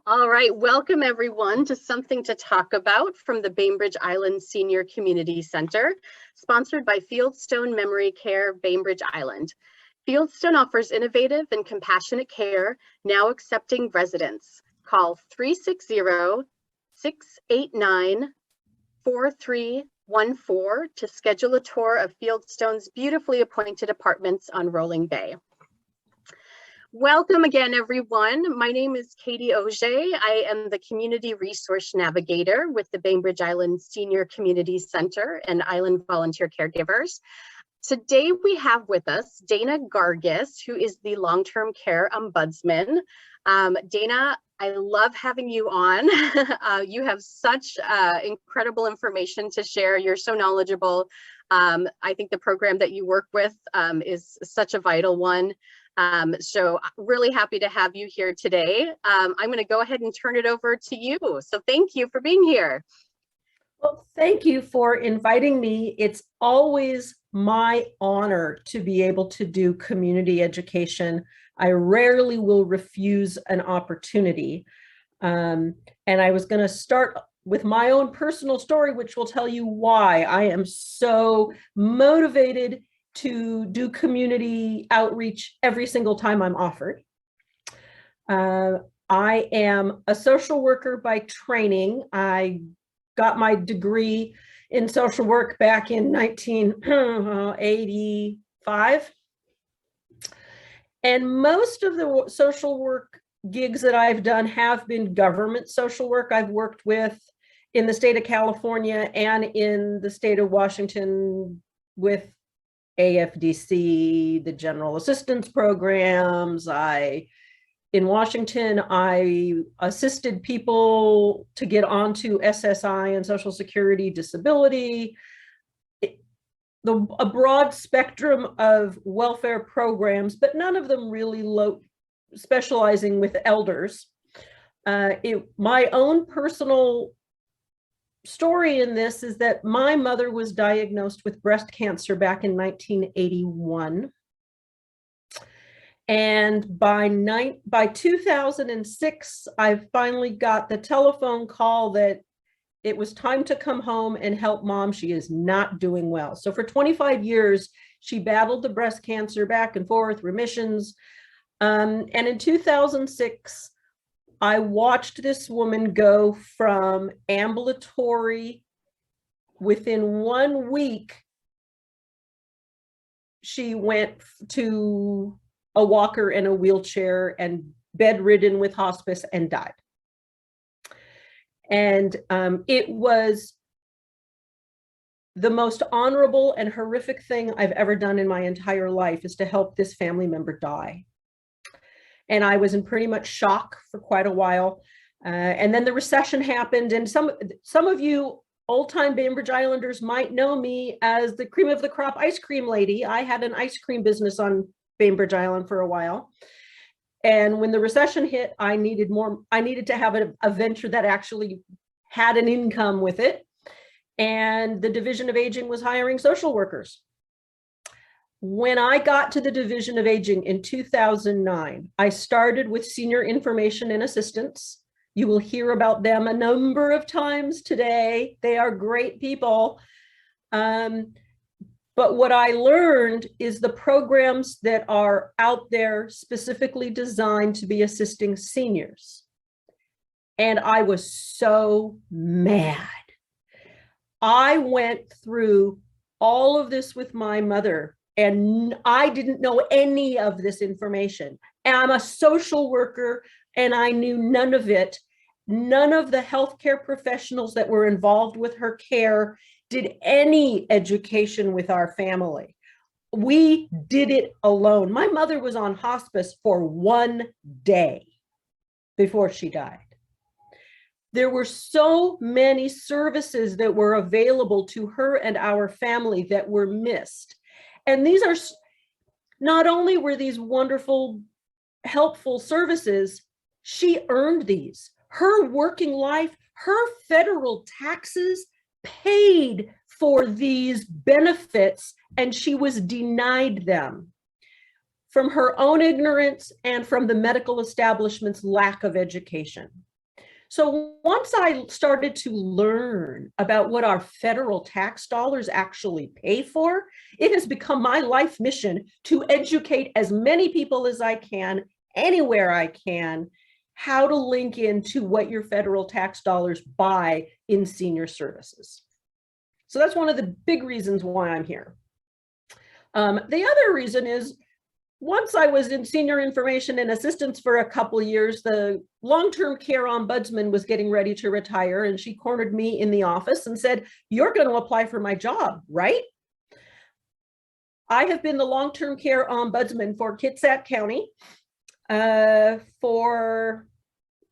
All right, welcome everyone to Something to Talk About from the Bainbridge Island Senior Community Center, sponsored by Fieldstone Memory Care, Bainbridge Island. Fieldstone offers innovative and compassionate care, now accepting residents. Call 360-689-4314 to schedule a tour of Fieldstone's beautifully appointed apartments on Rolling Bay. Welcome again, everyone. My name is Katie Auger. I am the Community Resource Navigator with the Bainbridge Island Senior Community Center and Island Volunteer Caregivers. Today we have with us Dana Gargus, who is the Long-Term Care Ombudsman. Dana, I love having you on. You have such incredible information to share. You're so knowledgeable. I think the program that you work with is such a vital one. So really happy to have you here today. I'm going to go ahead and turn it over to you. So thank you for being here. Well, thank you for inviting me. It's always my honor to be able to do community education. I rarely will refuse an opportunity. And I was going to start with my own personal story, which will tell you why I am so motivated to do community outreach every single time I'm offered. I am a social worker by training. I got my degree in social work back in 1985. And most of the social work gigs that I've done have been government social work. I've worked with in the state of California and in the state of Washington with AFDC, the general assistance programs. In Washington, I assisted people to get onto SSI and Social Security disability, a broad spectrum of welfare programs, but none of them really specializing with elders. My own personal story in this is that my mother was diagnosed with breast cancer back in 1981. And by 2006, I finally got the telephone call that it was time to come home and help mom. She is not doing well. So for 25 years, she battled the breast cancer back and forth, remissions. And in 2006, I watched this woman go from ambulatory. Within 1 week, she went to a walker and a wheelchair and bedridden with hospice and died. And it was the most honorable and horrific thing I've ever done in my entire life, is to help this family member die. And I was in pretty much shock for quite a while. And then the recession happened. And some of you old-time Bainbridge Islanders might know me as the cream of the crop ice cream lady. I had an ice cream business on Bainbridge Island for a while. And when the recession hit, I needed to have a venture that actually had an income with it. And the Division of Aging was hiring social workers. When I got to the Division of Aging in 2009, I started with senior information and assistance. You will hear about them a number of times today. They are great people. But what I learned is the programs that are out there specifically designed to be assisting seniors. And I was so mad. I went through all of this with my mother, and I didn't know any of this information. And I'm a social worker, and I knew none of it. None of the healthcare professionals that were involved with her care did any education with our family. We did it alone. My mother was on hospice for 1 day before she died. There were so many services that were available to her and our family that were missed. And these are, not only were these wonderful, helpful services, she earned these. Her working life, her federal taxes paid for these benefits, and she was denied them from her own ignorance and from the medical establishment's lack of education. So once I started to learn about what our federal tax dollars actually pay for, it has become my life mission to educate as many people as I can, anywhere I can, how to link into what your federal tax dollars buy in senior services. So that's one of the big reasons why I'm here. The other reason is, once I was in senior information and assistance for a couple of years, the long-term care ombudsman was getting ready to retire, and she cornered me in the office and said, "You're going to apply for my job, right?" I have been the long-term care ombudsman for Kitsap County for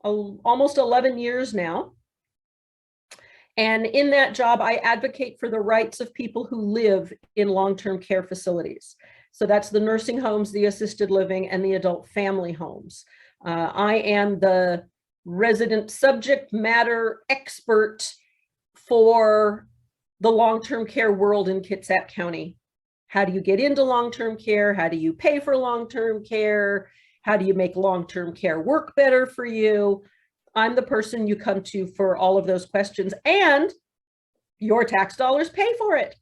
almost 11 years now. And in that job, I advocate for the rights of people who live in long-term care facilities. So that's the nursing homes, the assisted living, and the adult family homes. I am the resident subject matter expert for the long-term care world in Kitsap County. How do you get into long-term care? How do you pay for long-term care? How do you make long-term care work better for you? I'm the person you come to for all of those questions, and your tax dollars pay for it.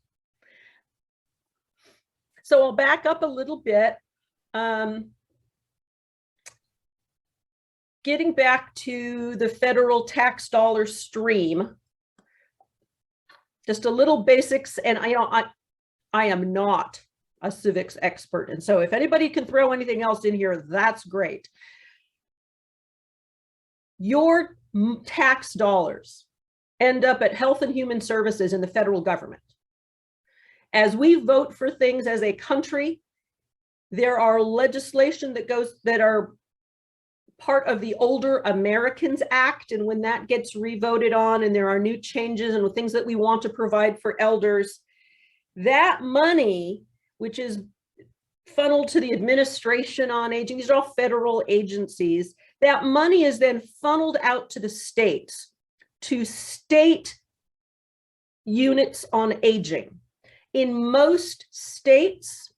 So I'll back up a little bit. Getting back to the federal tax dollar stream, just a little basics, and I am not a civics expert, and so if anybody can throw anything else in here, that's great. Your tax dollars end up at Health and Human Services in the federal government. As we vote for things as a country, there are legislation that are part of the Older Americans Act, and when that gets revoted on and there are new changes and things that we want to provide for elders, that money, which is funneled to the Administration on Aging, these are all federal agencies, that money is then funneled out to the states, to state units on aging. In most states,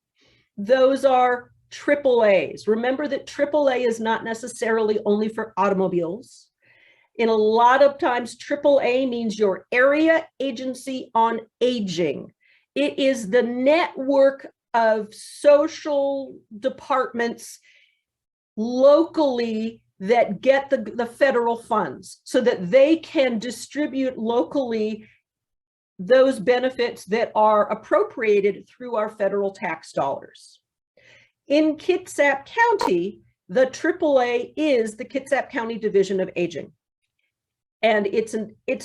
those are AAAs. Remember that AAA is not necessarily only for automobiles. In a lot of times, AAA means your area agency on aging. It is the network of social departments locally that get the federal funds so that they can distribute locally those benefits that are appropriated through our federal tax dollars. In Kitsap County, the AAA is the Kitsap County Division of Aging. And its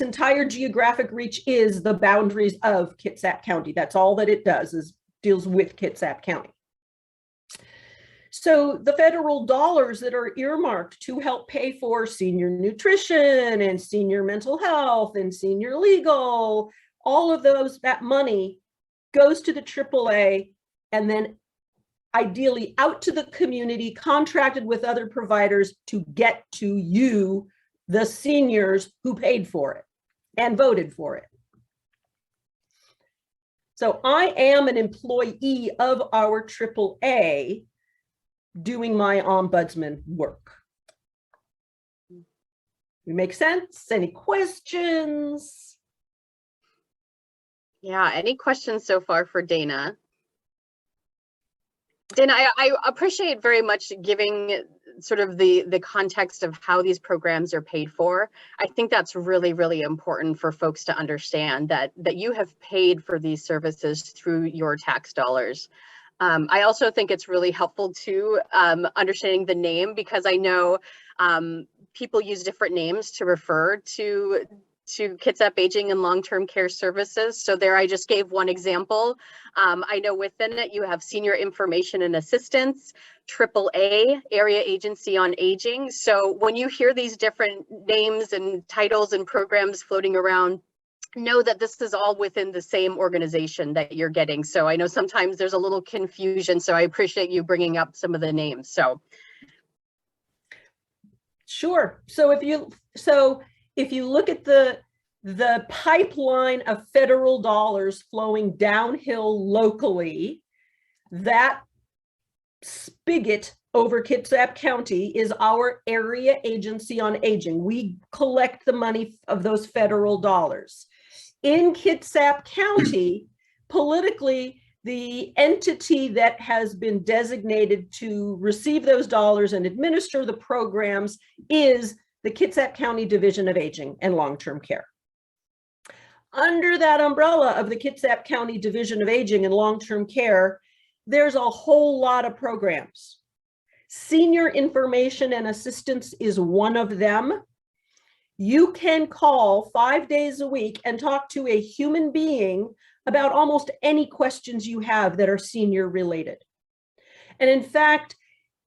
entire geographic reach is the boundaries of Kitsap County. That's all that it does, is deals with Kitsap County. So the federal dollars that are earmarked to help pay for senior nutrition and senior mental health and senior legal, all of that money goes to the AAA and then ideally out to the community, contracted with other providers to get to you, the seniors who paid for it and voted for it. So I am an employee of our AAA doing my ombudsman work. Make sense? Any questions? Yeah, any questions so far for Dana? Dana, I appreciate very much giving sort of the context of how these programs are paid for. I think that's really, really important for folks to understand that you have paid for these services through your tax dollars. I also think it's really helpful to understanding the name, because I know people use different names to refer to Kitsap Aging and Long-Term Care Services. So there I just gave one example. I know within it you have Senior Information and Assistance, AAA, Area Agency on Aging. So when you hear these different names and titles and programs floating around, know that this is all within the same organization that you're getting. So I know sometimes there's a little confusion, so I appreciate you bringing up some of the names. So sure. So if you look at the pipeline of federal dollars flowing downhill locally, that spigot over Kitsap County is our area agency on aging. We collect the money of those federal dollars. In Kitsap County, politically, the entity that has been designated to receive those dollars and administer the programs is the Kitsap County Division of Aging and Long-Term Care. Under that umbrella of the Kitsap County Division of Aging and Long-Term Care, there's a whole lot of programs. Senior information and assistance is one of them. You can call 5 days a week and talk to a human being about almost any questions you have that are senior related. And in fact,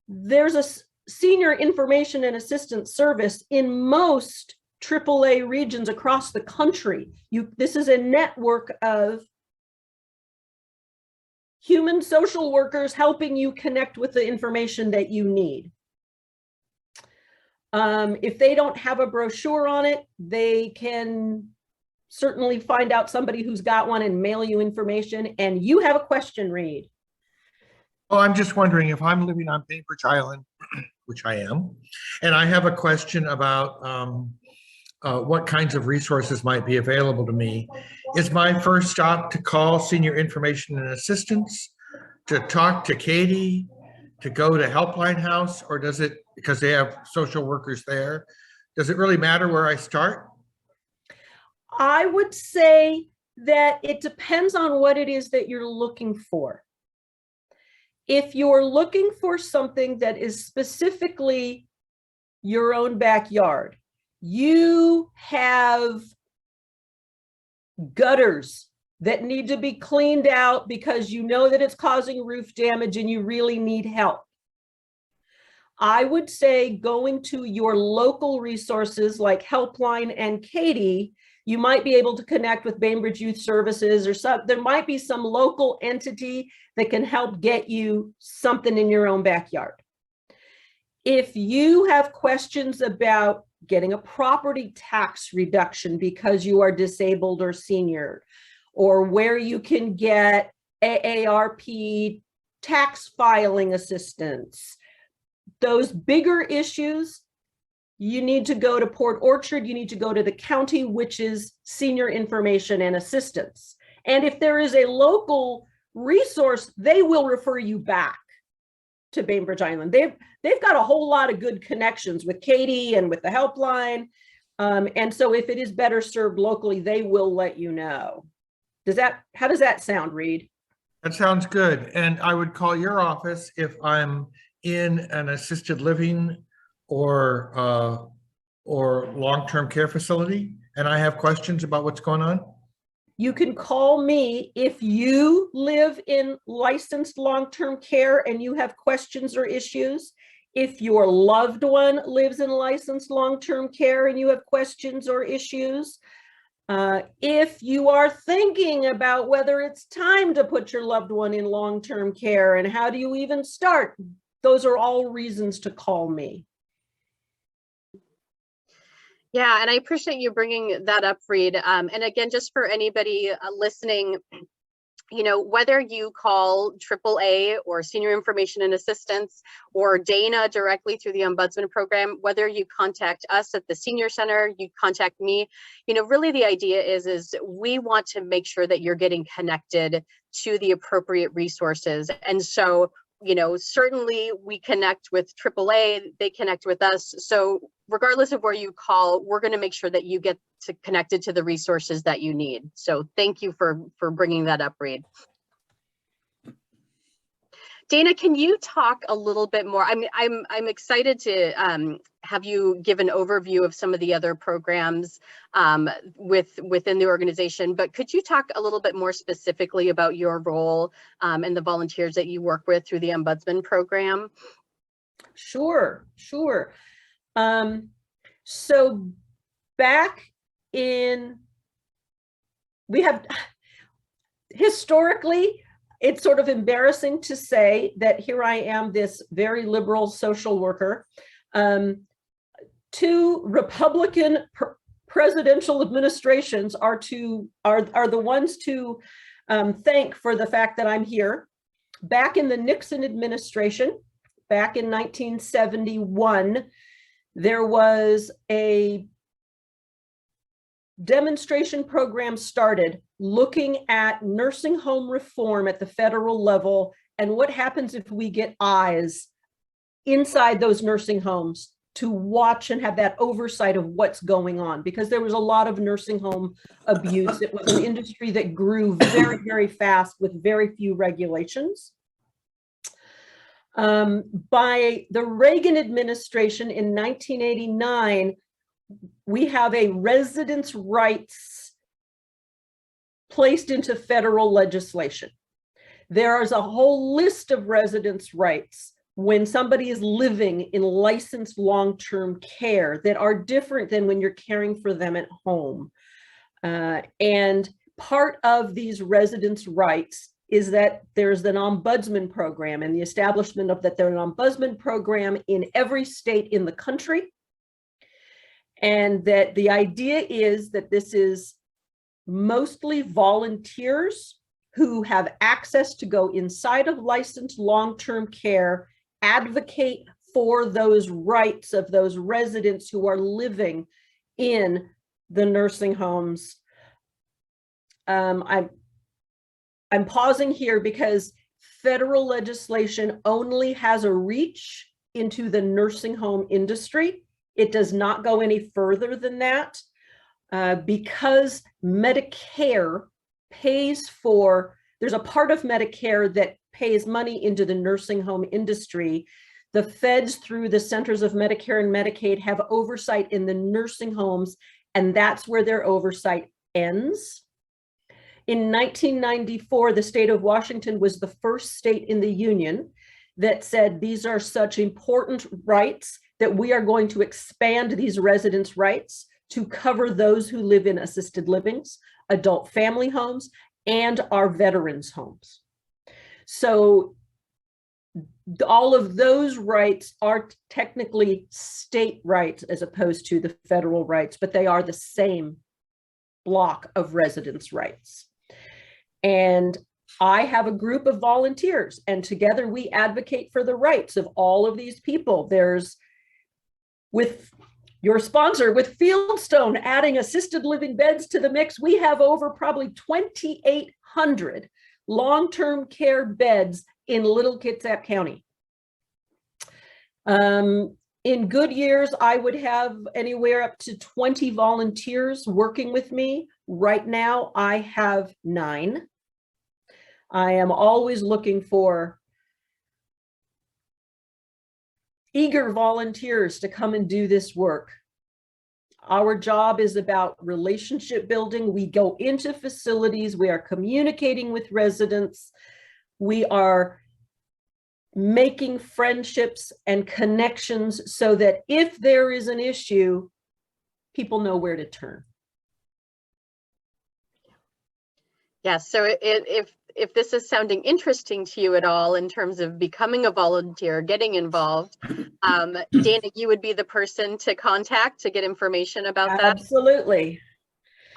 there's a senior information and assistance service in most AAA regions across the country. This is a network of human social workers helping you connect with the information that you need. If they don't have a brochure on it, they can certainly find out somebody who's got one and mail you information. And you have a question, Reed. Well, I'm just wondering if I'm living on Bainbridge Island, which I am, and I have a question about what kinds of resources might be available to me. Is my first stop to call Senior Information and Assistance, to talk to Katie, to go to Helpline House, or does it, because they have social workers there, does it really matter where I start? I would say that it depends on what it is that you're looking for. If you're looking for something that is specifically your own backyard, you have gutters that need to be cleaned out because you know that it's causing roof damage and you really need help, I would say going to your local resources like Helpline and Katie. You might be able to connect with Bainbridge Youth Services, or there might be some local entity that can help get you something in your own backyard. If you have questions about getting a property tax reduction because you are disabled or senior, or where you can get AARP tax filing assistance, those bigger issues, you need to go to Port Orchard, you need to go to the county, which is Senior Information and Assistance. And if there is a local resource, they will refer you back to Bainbridge Island. They've got a whole lot of good connections with Katie and with the helpline. And so if it is better served locally, they will let you know. How does that sound, Reed? That sounds good. And I would call your office if I'm in an assisted living or long-term care facility, and I have questions about what's going on? You can call me if you live in licensed long-term care and you have questions or issues. If your loved one lives in licensed long-term care and you have questions or issues. If you are thinking about whether it's time to put your loved one in long-term care and how do you even start, those are all reasons to call me. Yeah, and I appreciate you bringing that up, Reed. And again, just for anybody listening, you know, whether you call AAA or Senior Information and Assistance or Dana directly through the Ombudsman program, whether you contact us at the Senior Center, you contact me, you know, really the idea is we want to make sure that you're getting connected to the appropriate resources. And so, you know, certainly we connect with AAA, they connect with us. So regardless of where you call, we're going to make sure that you get connected to the resources that you need. So thank you for bringing that up, Reed. Dana, can you talk a little bit more? I'm excited to have you give an overview of some of the other programs within the organization, but could you talk a little bit more specifically about your role and the volunteers that you work with through the Ombudsman program? Sure. So back in, we have historically, it's sort of embarrassing to say that here I am, this very liberal social worker. Two Republican presidential administrations are the ones to thank for the fact that I'm here. Back in the Nixon administration, back in 1971, there was a demonstration program started looking at nursing home reform at the federal level and what happens if we get eyes inside those nursing homes to watch and have that oversight of what's going on, because there was a lot of nursing home abuse. It was an industry that grew very, very fast with very few regulations. By the Reagan administration in 1989, we have a residents' rights placed into federal legislation. There is a whole list of residents' rights when somebody is living in licensed long-term care that are different than when you're caring for them at home. And part of these residents' rights is that there's an ombudsman program and the establishment of that there's an ombudsman program in every state in the country. And that the idea is that this is mostly volunteers who have access to go inside of licensed long-term care, advocate for those rights of those residents who are living in the nursing homes. I'm pausing here because federal legislation only has a reach into the nursing home industry. It does not go any further than that because Medicare pays for, there's a part of Medicare that pays money into the nursing home industry. The feds, through the Centers of Medicare and Medicaid, have oversight in the nursing homes, and that's where their oversight ends. In 1994, the state of Washington was the first state in the union that said these are such important rights that we are going to expand these residents' rights to cover those who live in assisted livings, adult family homes, and our veterans' homes. So all of those rights are technically state rights as opposed to the federal rights, but they are the same block of residents' rights. And I have a group of volunteers, and together we advocate for the rights of all of these people. There's, with your sponsor, with Fieldstone adding assisted living beds to the mix, we have over probably 2,800 long-term care beds in Little Kitsap County. In good years, I would have anywhere up to 20 volunteers working with me. Right now, I have 9. I am always looking for eager volunteers to come and do this work. Our job is about relationship building. We go into facilities, we are communicating with residents, we are making friendships and connections so that if there is an issue, people know where to turn. Yes, so if this is sounding interesting to you at all in terms of becoming a volunteer, getting involved, Dana, you would be the person to contact to get information about that? Absolutely.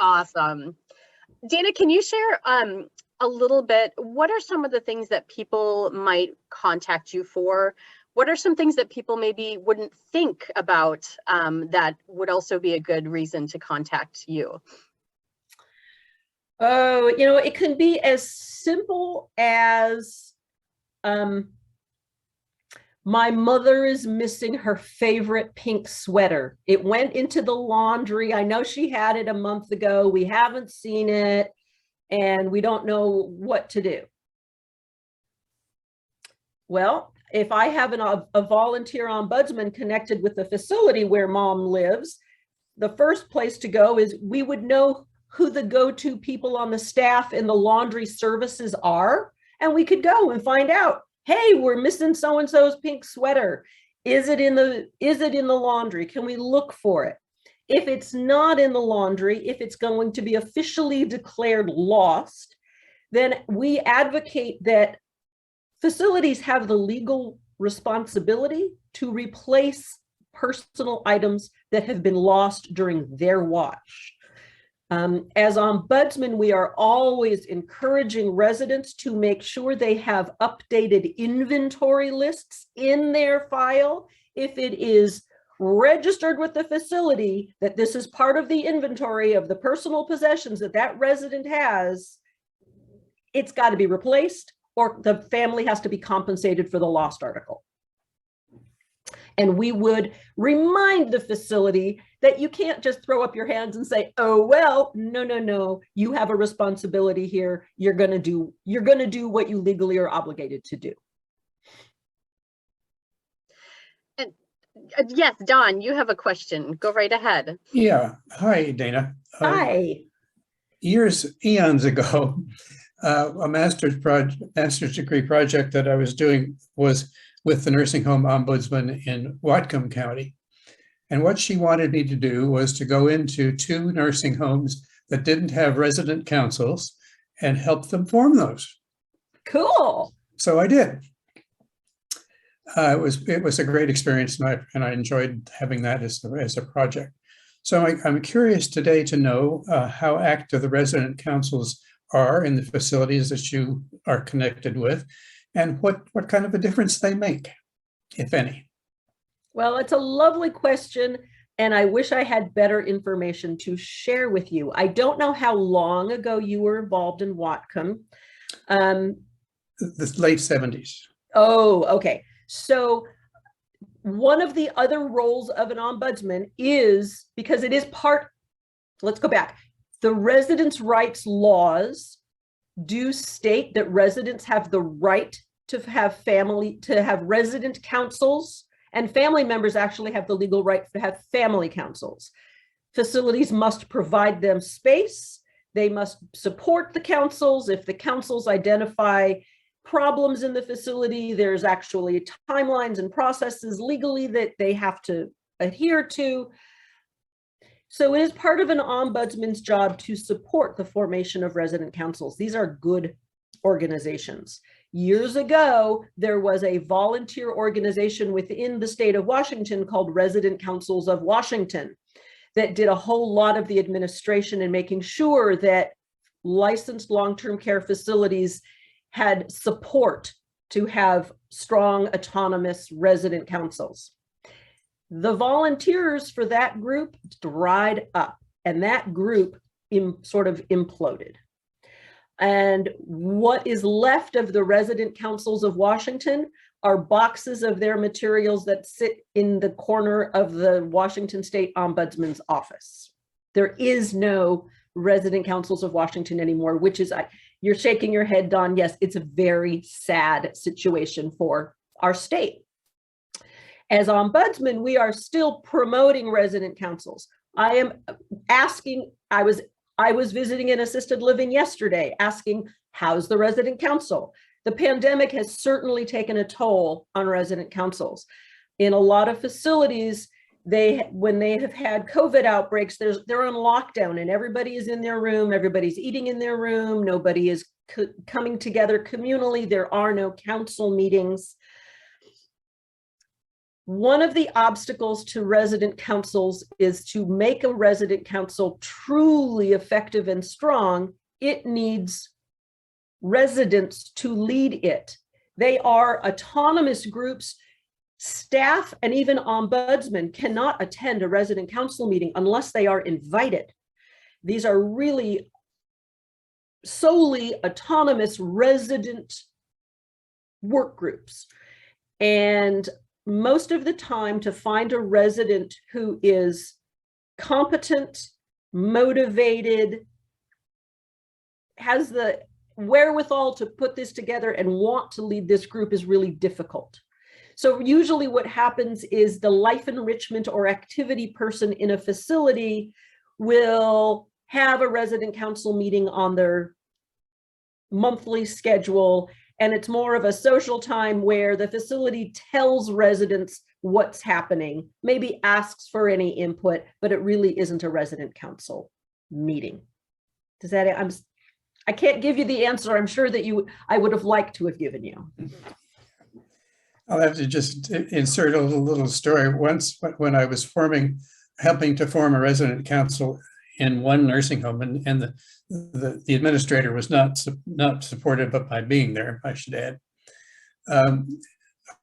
Awesome. Dana, can you share a little bit, what are some of the things that people might contact you for? What are some things that people maybe wouldn't think about that would also be a good reason to contact you? Oh, you know, it can be as simple as my mother is missing her favorite pink sweater. It went into the laundry. I know she had it a month ago. We haven't seen it, and we don't know what to do. Well, if I have a volunteer ombudsman connected with the facility where mom lives, the first place to go is we would know who the go-to people on the staff in the laundry services are, and we could go and find out, hey, we're missing so-and-so's pink sweater. Is it in the laundry? Can we look for it? If it's not in the laundry, if it's going to be officially declared lost, then we advocate that facilities have the legal responsibility to replace personal items that have been lost during their watch. As ombudsman, we are always encouraging residents to make sure they have updated inventory lists in their file. If it is registered with the facility that this is part of the inventory of the personal possessions that that resident has, it's got to be replaced, or the family has to be compensated for the lost article. And we would remind the facility that you can't just throw up your hands and say, oh, well, no, you have a responsibility here. You're going to do what you legally are obligated to do. And yes, Don, you have a question. Go right ahead. Yeah. Hi, Dana. Hi. Eons ago, a master's degree project that I was doing was with the nursing home ombudsman in Whatcom County. And what she wanted me to do was to go into 2 nursing homes that didn't have resident councils and help them form those. Cool. So I did. It was a great experience, and I enjoyed having that as a project. So I'm curious today to know how active the resident councils are in the facilities that you are connected with, and what kind of a difference they make, if any. Well, it's a lovely question, and I wish I had better information to share with you. I don't know how long ago you were involved in Whatcom. The late 70s. Oh, okay. So one of the other roles of an ombudsman is, because it is part, let's go back. The residents' rights laws do state that residents have the right to have resident councils, and family members actually have the legal right to have family councils. Facilities must provide them space. They must support the councils. If the councils identify problems in the facility, there's actually timelines and processes legally that they have to adhere to. So it is part of an ombudsman's job to support the formation of resident councils. These are good organizations. Years ago, there was a volunteer organization within the state of Washington called Resident Councils of Washington that did a whole lot of the administration and making sure that licensed long-term care facilities had support to have strong, autonomous resident councils. The volunteers for that group dried up, and that group sort of imploded. And what is left of the resident councils of Washington are boxes of their materials that sit in the corner of the Washington State Ombudsman's office. There is no resident councils of Washington anymore, which is, you're shaking your head, Don. Yes, it's a very sad situation for our state. As ombudsman, we are still promoting resident councils. I am asking, I was visiting an assisted living yesterday, asking, how's the resident council? The pandemic has certainly taken a toll on resident councils. In a lot of facilities, when they have had COVID outbreaks, they're on lockdown and everybody is in their room, everybody's eating in their room, nobody is coming together communally, there are no council meetings. One of the obstacles to resident councils is to make a resident council truly effective and strong. It needs residents to lead it. They are autonomous groups. Staff and even ombudsmen cannot attend a resident council meeting unless they are invited. These are really solely autonomous resident work groups. And most of the time, to find a resident who is competent, motivated, has the wherewithal to put this together and want to lead this group is really difficult. So usually what happens is the life enrichment or activity person in a facility will have a resident council meeting on their monthly schedule. And it's more of a social time where the facility tells residents what's happening, maybe asks for any input, but it really isn't a resident council meeting. Does that, I can't give you the answer. I'm sure that I would have liked to have given you. I'll have to just insert a little story. Once when I was helping to form a resident council in one nursing home, and the administrator was not supportive of my being there, I should add.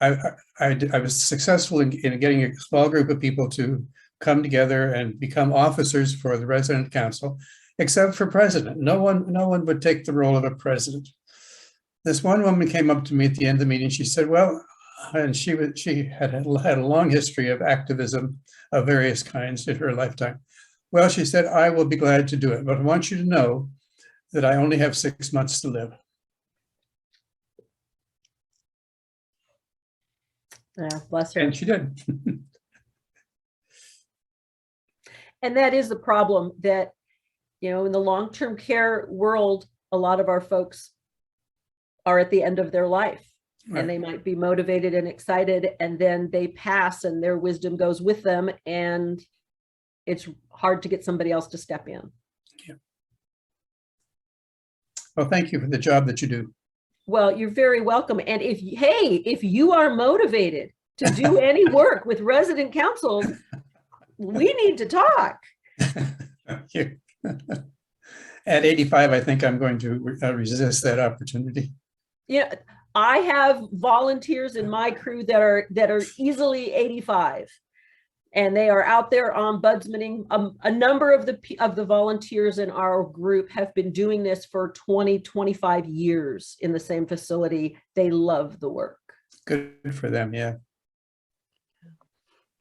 I was successful in getting a small group of people to come together and become officers for the resident council, except for president. No one would take the role of a president. This one woman came up to me at the end of the meeting. She said, well, and she had a long history of activism of various kinds in her lifetime. Well, she said, I will be glad to do it, but I want you to know that I only have 6 months to live. Yeah, bless her. And she did. And that is the problem that, in the long-term care world, a lot of our folks are at the end of their life. Right. And they might be motivated and excited, and then they pass and their wisdom goes with them, and it's hard to get somebody else to step in. Yeah. Well, thank you for the job that you do. Well, you're very welcome. And if you are motivated to do any work with resident councils, we need to talk. Thank you. At 85, I think I'm going to resist that opportunity. Yeah, I have volunteers in my crew that are easily 85, and they are out there ombudsmaning. A number of the volunteers in our group have been doing this for 20, 25 years in the same facility. They love the work. Good for them, yeah.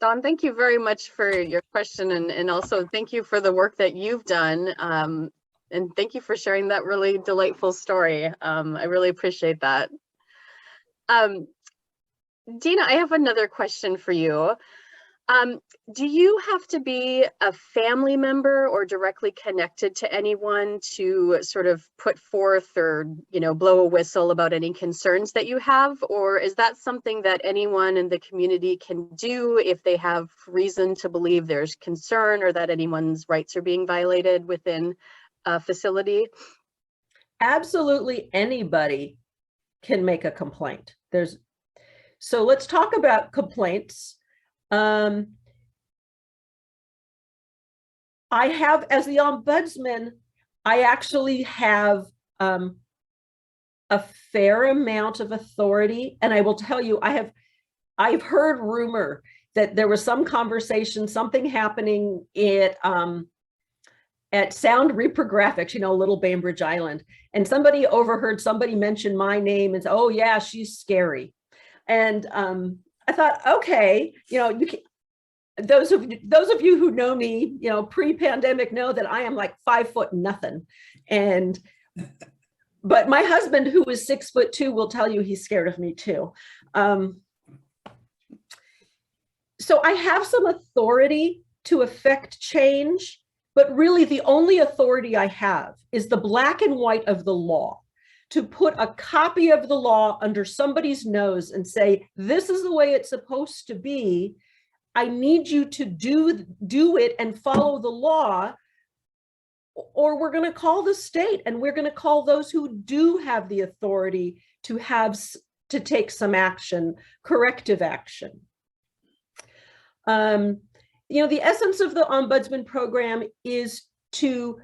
Dawn, thank you very much for your question, and also thank you for the work that you've done. And thank you for sharing that really delightful story. I really appreciate that. Dina, I have another question for you. Do you have to be a family member or directly connected to anyone to sort of put forth or, blow a whistle about any concerns that you have? Or is that something that anyone in the community can do if they have reason to believe there's concern or that anyone's rights are being violated within a facility? Absolutely anybody can make a complaint. So let's talk about complaints. I have, as the ombudsman, I actually have a fair amount of authority, and I will tell you, I've heard rumor that there was some conversation, something happening at Sound Reprographics, Little Bainbridge Island, and somebody overheard somebody mention my name and said, "Oh yeah, she's scary," and I thought, okay, you can. Those of you who know me, pre-pandemic know that I am like 5 foot nothing. But my husband, who is 6'2", will tell you he's scared of me too. So I have some authority to affect change, but really the only authority I have is the black and white of the law, to put a copy of the law under somebody's nose and say, this is the way it's supposed to be. I need you to do it and follow the law, or we're going to call the state, and we're going to call those who do have the authority to take some action, corrective action. The essence of the Ombudsman program is to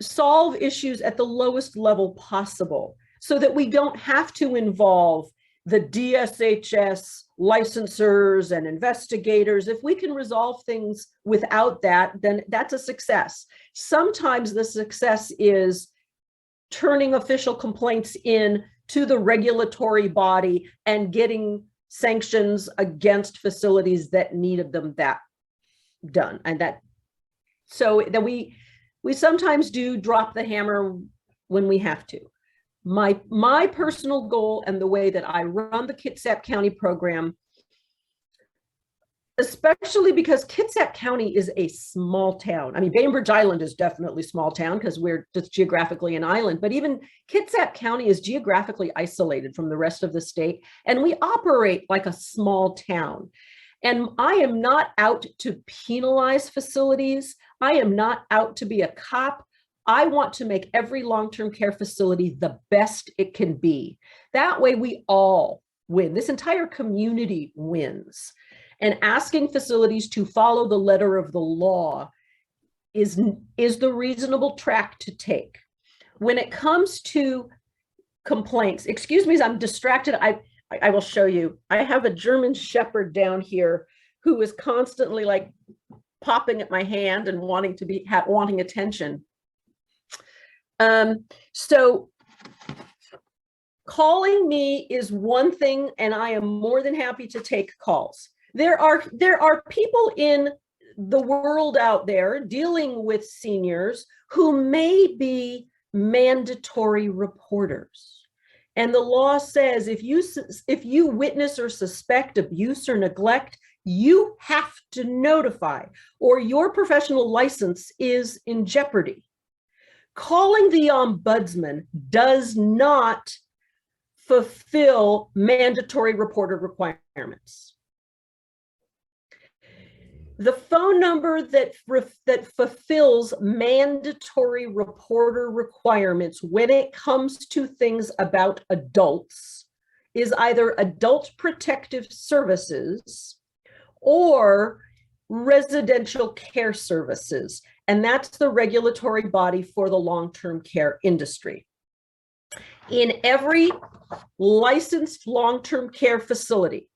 solve issues at the lowest level possible so that we don't have to involve the DSHS licensors and investigators. If we can resolve things without that, then that's a success. Sometimes the success is turning official complaints in to the regulatory body and getting sanctions against facilities that needed them that done. And so that we sometimes do drop the hammer when we have to. My personal goal and the way that I run the Kitsap County program, especially because Kitsap County is a small town. I mean, Bainbridge Island is definitely small town because we're just geographically an island, but even Kitsap County is geographically isolated from the rest of the state, and we operate like a small town. And I am not out to penalize facilities. I am not out to be a cop. I want to make every long-term care facility the best it can be. That way we all win. This entire community wins. And asking facilities to follow the letter of the law is the reasonable track to take. When it comes to complaints, excuse me, I'm distracted. I will show you. I have a German Shepherd down here who is constantly like popping at my hand and wanting to be wanting attention. So calling me is one thing, and I am more than happy to take calls. There are people in the world out there dealing with seniors who may be mandatory reporters. And the law says if you witness or suspect abuse or neglect, you have to notify, or your professional license is in jeopardy. Calling the ombudsman does not fulfill mandatory reporter requirements. The phone number that fulfills mandatory reporter requirements when it comes to things about adults is either Adult Protective Services or Residential Care Services, and that's the regulatory body for the long-term care industry. In every licensed long-term care facility,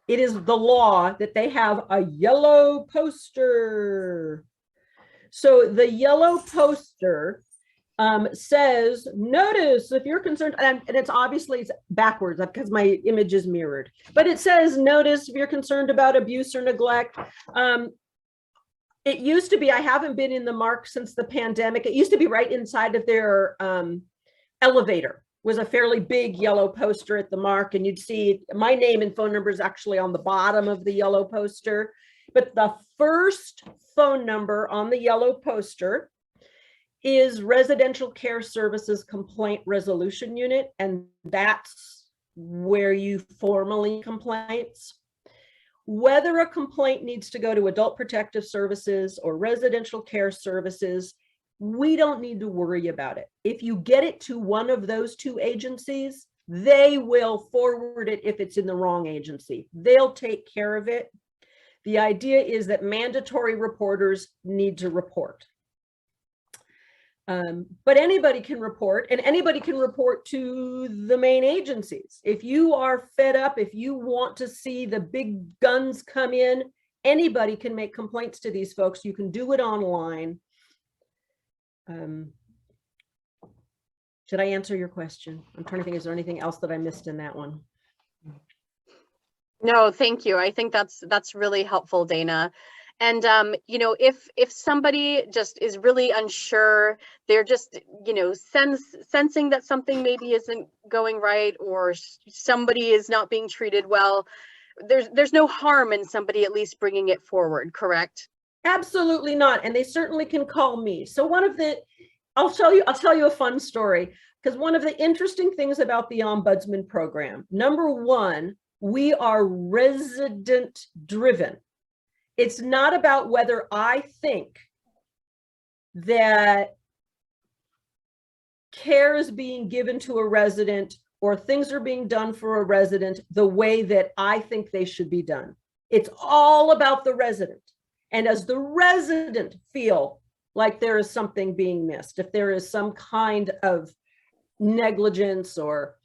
it is the law that they have a yellow poster. So the yellow poster says, notice if you're concerned, and it's obviously backwards because my image is mirrored, but it says, notice if you're concerned about abuse or neglect. It used to be, I haven't been in the mark since the pandemic. It used to be right inside of their elevator. Was a fairly big yellow poster at the mark, and you'd see my name and phone number is actually on the bottom of the yellow poster. But the first phone number on the yellow poster is Residential Care Services Complaint Resolution Unit, and that's where you formally complaints. Whether a complaint needs to go to Adult Protective Services or Residential Care Services, we don't need to worry about it. If you get it to one of those two agencies, they will forward it if it's in the wrong agency. They'll take care of it. The idea is that mandatory reporters need to report. But anybody can report, and anybody can report to the main agencies. If you are fed up, if you want to see the big guns come in, anybody can make complaints to these folks. You can do it online. Should I answer your question? I'm trying to think, is there anything else that I missed in that one? No, thank you. I think that's really helpful, Dana. And you know, if somebody just is really unsure, they're just, you know, sensing that something maybe isn't going right, or somebody is not being treated well, there's no harm in somebody at least bringing it forward, correct? Absolutely not. And they certainly can call me. So I'll tell you a fun story, because one of the interesting things about the Ombudsman program, number one, we are resident driven. It's not about whether I think that care is being given to a resident or things are being done for a resident the way that I think they should be done. It's all about the resident. And does the resident feel like there is something being missed? If there is some kind of negligence, or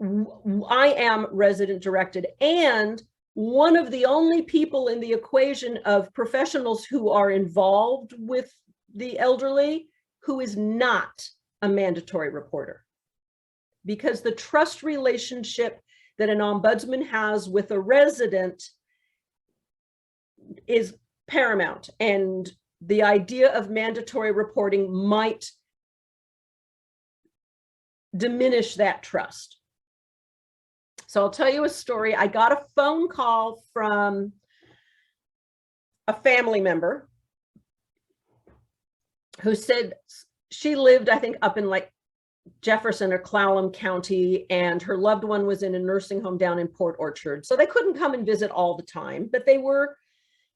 I am resident directed. And one of the only people in the equation of professionals who are involved with the elderly who is not a mandatory reporter. Because the trust relationship that an ombudsman has with a resident is paramount, and the idea of mandatory reporting might diminish that trust. So I'll tell you a story. I got a phone call from a family member who said she lived, I think, up in like Jefferson or Clallam County, and her loved one was in a nursing home down in Port Orchard. So they couldn't come and visit all the time, but they were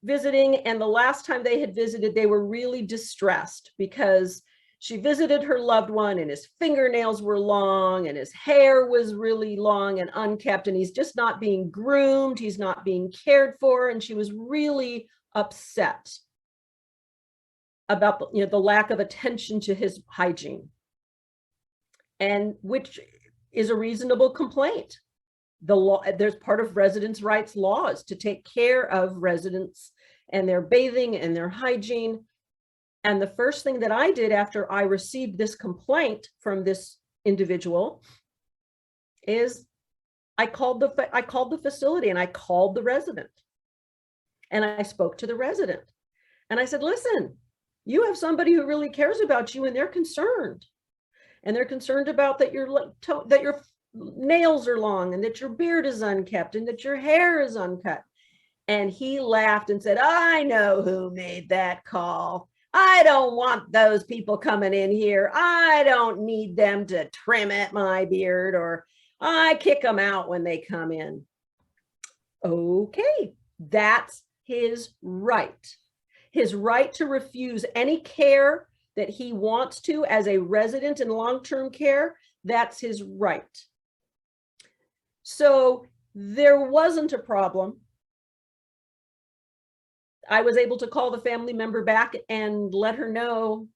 visiting. And the last time they had visited, they were really distressed because she visited her loved one and his fingernails were long and his hair was really long and unkempt, and he's just not being groomed. He's not being cared for. And she was really upset. about the lack of attention to his hygiene, and which is a reasonable complaint. The law, there's part of residents' rights laws to take care of residents and their bathing and their hygiene. And the first thing that I did after I received this complaint from this individual is I called the facility, and I called the resident, and I spoke to the resident, and I said, listen, you have somebody who really cares about you, and they're concerned. And they're concerned about that your nails are long, and that your beard is unkept, and that your hair is uncut. And he laughed and said, I know who made that call. I don't want those people coming in here. I don't need them to trim at my beard, or I kick them out when they come in. Okay, that's his right. His right to refuse any care that he wants to as a resident in long-term care. That's his right. So there wasn't a problem. I was able to call the family member back and let her know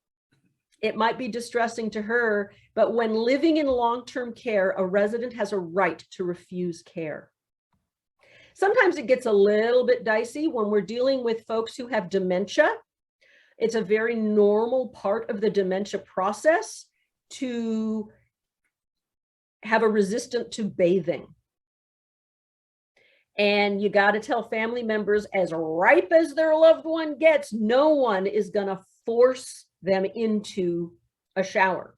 it might be distressing to her, but when living in long-term care, a resident has a right to refuse care. Sometimes it gets a little bit dicey when we're dealing with folks who have dementia. It's a very normal part of the dementia process to have a resistance to bathing. And you got to tell family members, as ripe as their loved one gets, no one is going to force them into a shower.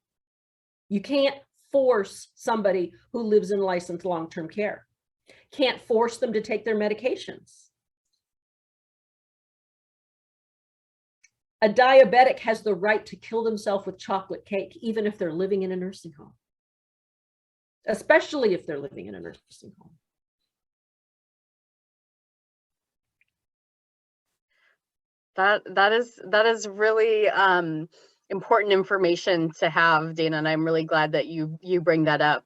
You can't force somebody who lives in licensed long-term care. Can't force them to take their medications. A diabetic has the right to kill themselves with chocolate cake, even if they're living in a nursing home, especially if they're living in a nursing home. That is really important information to have, Dana, and I'm really glad that you bring that up.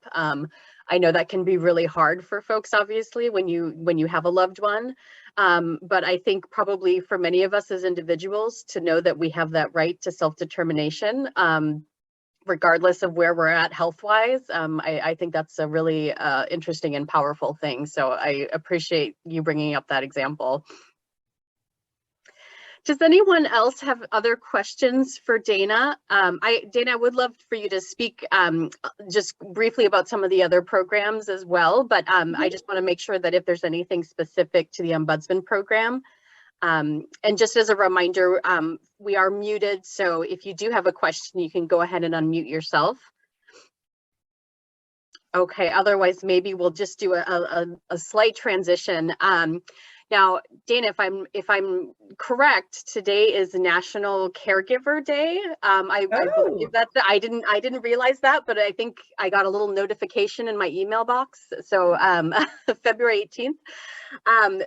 I know that can be really hard for folks, obviously, when you have a loved one. But I think probably for many of us as individuals to know that we have that right to self-determination, regardless of where we're at health-wise, I think that's a really interesting and powerful thing. So I appreciate you bringing up that example. Does anyone else have other questions for Dana? Dana, I would love for you to speak just briefly about some of the other programs as well, but I just want to make sure that if there's anything specific to the Ombudsman program, and just as a reminder, we are muted, so if you do have a question, you can go ahead and unmute yourself. Okay, otherwise maybe we'll just do a slight transition. Now, Dana, if I'm correct, today is National Caregiver Day. I believe that I didn't realize that, but I think I got a little notification in my email box. So February 18th.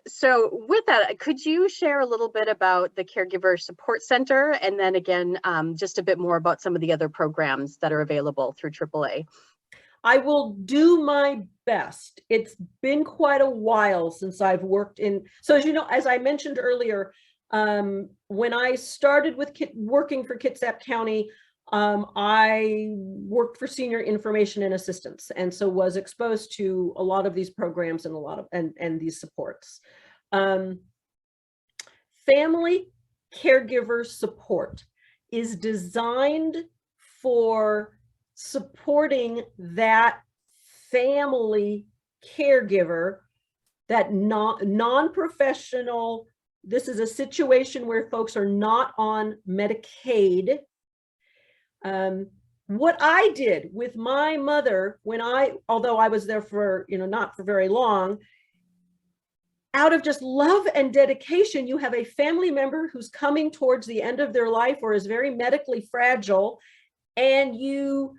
So with that, could you share a little bit about the Caregiver Support Center, and then again, just a bit more about some of the other programs that are available through AAA? I will do my best. It's been quite a while since I've worked in, so as you know, as I mentioned earlier, when I started with working for Kitsap County, I worked for senior information and assistance, and so was exposed to a lot of these programs and a lot of and these supports. Family caregiver support is designed for supporting that family caregiver, that non-professional. This is a situation where folks are not on Medicaid. What I did with my mother although I was there for, not for very long, out of just love and dedication, you have a family member who's coming towards the end of their life or is very medically fragile, and you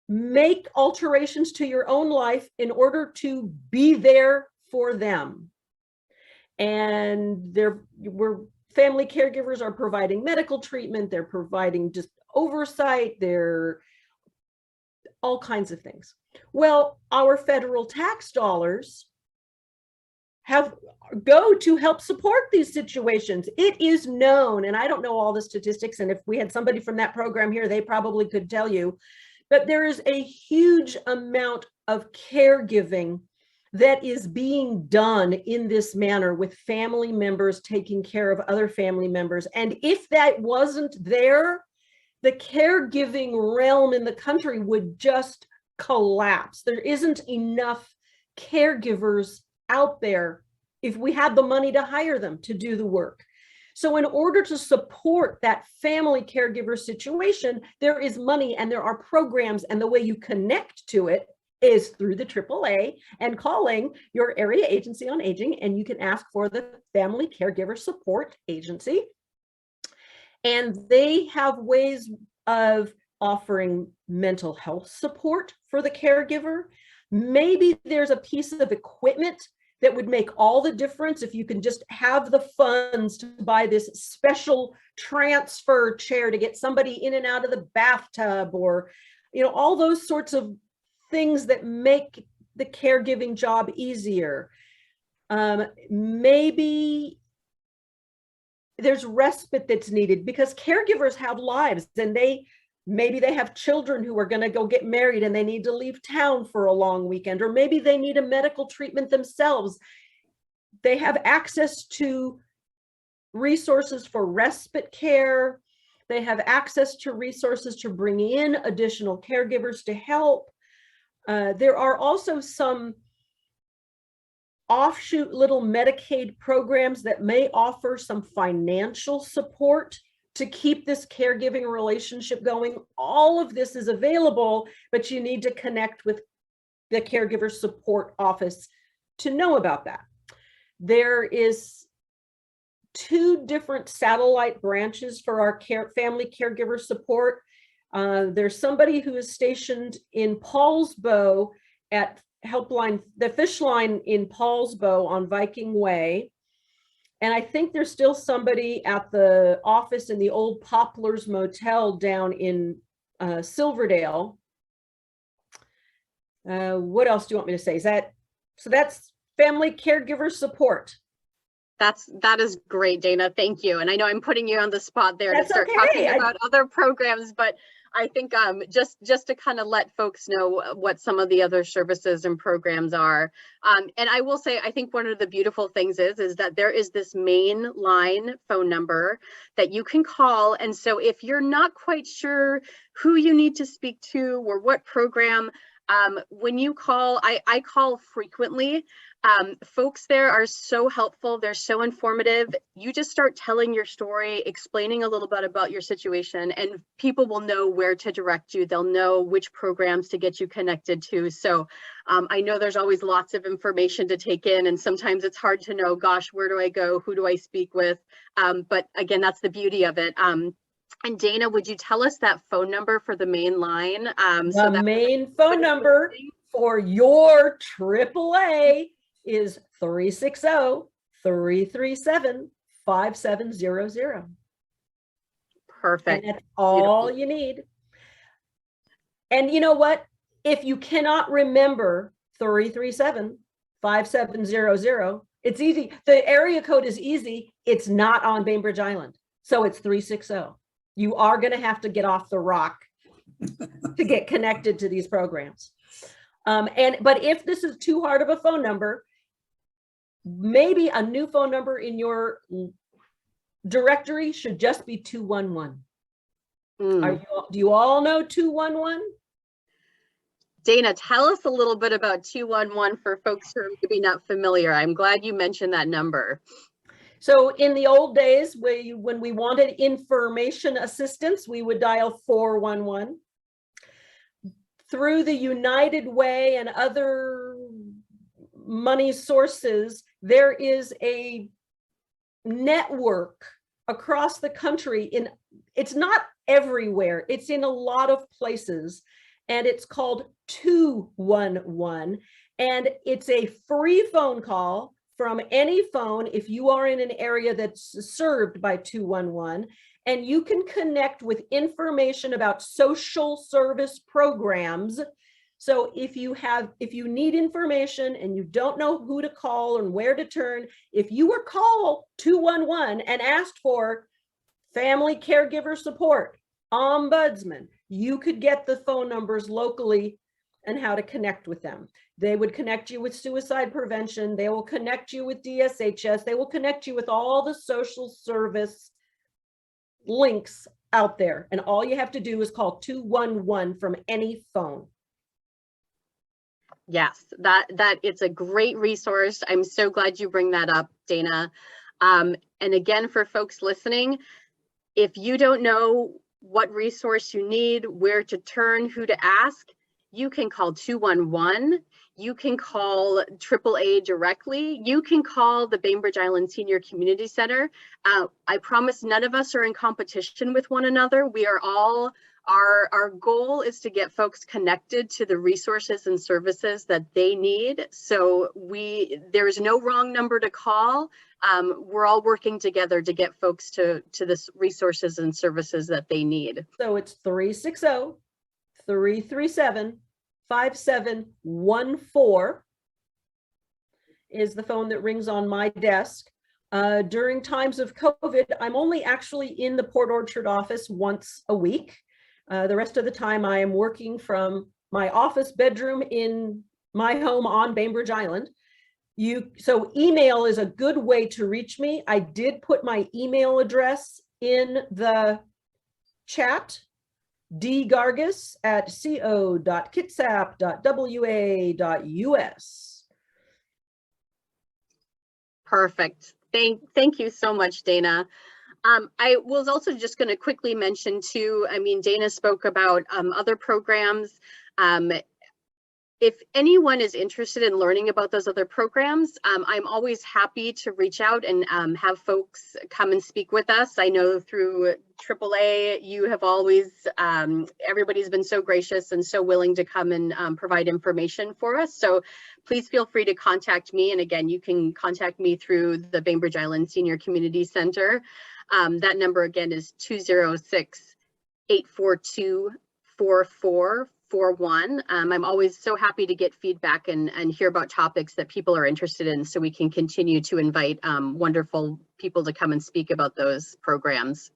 make alterations to your own life in order to be there for them. And family caregivers are providing medical treatment, they're providing just oversight, they're all kinds of things. Well, our federal tax dollars go to help support these situations. It is known, and I don't know all the statistics, and if we had somebody from that program here, they probably could tell you, but there is a huge amount of caregiving that is being done in this manner, with family members taking care of other family members. And if that wasn't there, the caregiving realm in the country would just collapse. There isn't enough caregivers out there if we had the money to hire them to do the work. So in order to support that family caregiver situation, there is money and there are programs, and the way you connect to it is through the AAA and calling your area agency on aging, and you can ask for the Family Caregiver Support Agency. And they have ways of offering mental health support for the caregiver. Maybe there's a piece of equipment that would make all the difference if you can just have the funds to buy this special transfer chair to get somebody in and out of the bathtub, or, you know, all those sorts of things that make the caregiving job easier. Maybe there's respite that's needed, because caregivers have lives, and maybe they have children who are going to go get married and they need to leave town for a long weekend, or maybe they need a medical treatment themselves. They have access to resources for respite care. They have access to resources to bring in additional caregivers to help. There are also some offshoot little Medicaid programs that may offer some financial support to keep this caregiving relationship going. All of this is available, but you need to connect with the Caregiver Support Office to know about that. There is 2 different satellite branches for our family caregiver support. There's somebody who is stationed in Paulsbo at Helpline, the Fish Line in Paulsbo on Viking Way. And I think there's still somebody at the office in the old Poplars Motel down in Silverdale. What else do you want me to say? So that's family caregiver support. That is great, Dana. Thank you. And I know I'm putting you on the spot there That's to start okay. talking about other programs, but I think just to kind of let folks know what some of the other services and programs are. And I will say, I think one of the beautiful things is that there is this main line phone number that you can call. And so if you're not quite sure who you need to speak to or what program, when you call, I call frequently. Folks there are so helpful. They're so informative. You just start telling your story, explaining a little bit about your situation, and people will know where to direct you. They'll know which programs to get you connected to. So I know there's always lots of information to take in, and sometimes it's hard to know, gosh, where do I go? Who do I speak with? But again, that's the beauty of it. And Dana, would you tell us that phone number for the main line? The main phone number for your AAA is 360-337-5700. Perfect. And that's all you need. And you know what? If you cannot remember 337-5700, it's easy. The area code is easy. It's not on Bainbridge Island. So it's 360. You are going to have to get off the rock to get connected to these programs. But if this is too hard of a phone number, maybe a new phone number in your directory should just be 211. Do you all know 211? Dana, tell us a little bit about 211 for folks who are maybe not familiar. I'm glad you mentioned that number. So in the old days, when we wanted information assistance, we would dial 411. Through the United Way and other money sources, there is a network across the country. It's not everywhere, it's in a lot of places, and it's called 211, and it's a free phone call from any phone if you are in an area that's served by 211, and you can connect with information about social service programs So if you need information and you don't know who to call and where to turn, if you were call 211 and asked for family caregiver support, ombudsman, you could get the phone numbers locally and how to connect with them. They would connect you with suicide prevention. They will connect you with DSHS. They will connect you with all the social service links out there. And all you have to do is call 211 from any phone. Yes, that it's a great resource. I'm so glad you bring that up, Dana. And again, for folks listening, if you don't know what resource you need, where to turn, who to ask, you can call 211. You can call AAA directly. You can call the Bainbridge Island Senior Community Center. I promise none of us are in competition with one another. We are all, our goal is to get folks connected to the resources and services that they need. So there's no wrong number to call. We're all working together to get folks to the resources and services that they need. So it's 360-337-5714 is the phone that rings on my desk. During times of COVID, I'm only actually in the Port Orchard office once a week. The rest of the time I am working from my office bedroom in my home on Bainbridge Island. So email is a good way to reach me. I did put my email address in the chat, dgargus@co.kitsap.wa.us. Perfect. Thank you so much, Dana. I was also just going to quickly mention too, I mean, Dana spoke about other programs. If anyone is interested in learning about those other programs, I'm always happy to reach out and have folks come and speak with us. I know through AAA, you have always, everybody's been so gracious and so willing to come and provide information for us. So please feel free to contact me. And again, you can contact me through the Bainbridge Island Senior Community Center. That number again is 206-842-4441. I'm always so happy to get feedback and hear about topics that people are interested in, so we can continue to invite wonderful people to come and speak about those programs.